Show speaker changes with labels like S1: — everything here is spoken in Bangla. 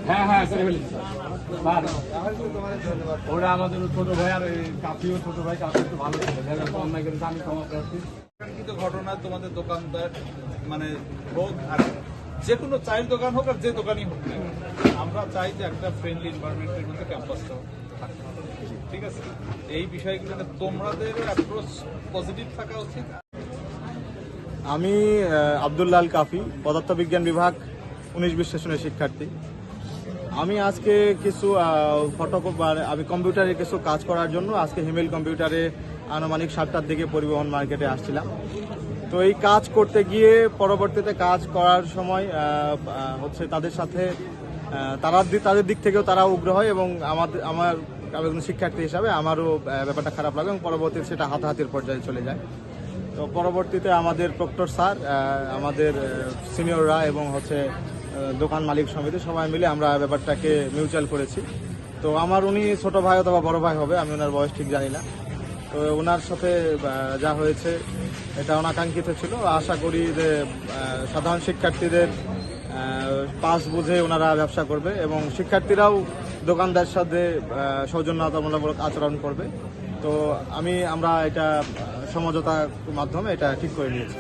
S1: হ্যাঁ হ্যাঁ ওরা আমাদের ছোট ভাই আর কাফিও ছোট ভাই কাফি একটু ভালো ছিল অন্যায় কিন্তু আমি ক্ষমা প্রার্থী।
S2: কিন্তু ঘটনা তোমাদের দোকানদার মানে হোক আর যে কোনো চায়ের দোকান হোক আর যে দোকানই হোক না, আমরা চাই যে একটা ফ্রেন্ডলি এনভায়রনমেন্টের মধ্যে ক্যাম্পাসটা থাকতে হবে, ঠিক আছে? এই বিষয়গুলোতে তোমাদের অ্যাপ্রোচ পজিটিভ থাকা উচিত।
S3: আমি আব্দুল্লাহ আল কাফি, পদার্থবিজ্ঞান বিভাগ 19-20 সেশনের শিক্ষার্থী। আমি আজকে কিছু আমি কম্পিউটারে কিছু কাজ করার জন্য আজকে হিমেল কম্পিউটারে আনুমানিক 7টার দিকে পরিবহন মার্কেটে আসছিলাম। তো এই কাজ করতে গিয়ে পরবর্তীতে কাজ করার সময় হচ্ছে তাদের সাথে তাদের দিক থেকেও তারা উগ্র হয় এবং আমার একজন শিক্ষার্থী হিসাবে আমারও ব্যাপারটা খারাপ লাগে এবং পরবর্তীতে সেটা হাতাহাতির পর্যায়ে চলে যায়। তো পরবর্তীতে আমাদের প্রক্টর স্যার, আমাদের সিনিয়ররা এবং হচ্ছে দোকান মালিক সমিতি সবাই মিলে আমরা ব্যাপারটাকে মিউচুয়াল করেছি। তো আমার উনি ছোট ভাই অথবা বড় ভাই হবে, আমি ওনার বয়স ঠিক জানি না। তো ওনার সাথে যা হয়েছে এটা অনাকাঙ্ক্ষিত ছিল। আশা করি যে সাধারণ শিক্ষার্থীদের পাস বুঝে ওনারা ব্যবসা করবে এবং শিক্ষার্থীরাও দোকানদারের সাথে সৌজন্যতামূলক আচরণ করবে। তো আমরা এটা সমঝোতার মাধ্যমে এটা ঠিক করে নিয়েছি।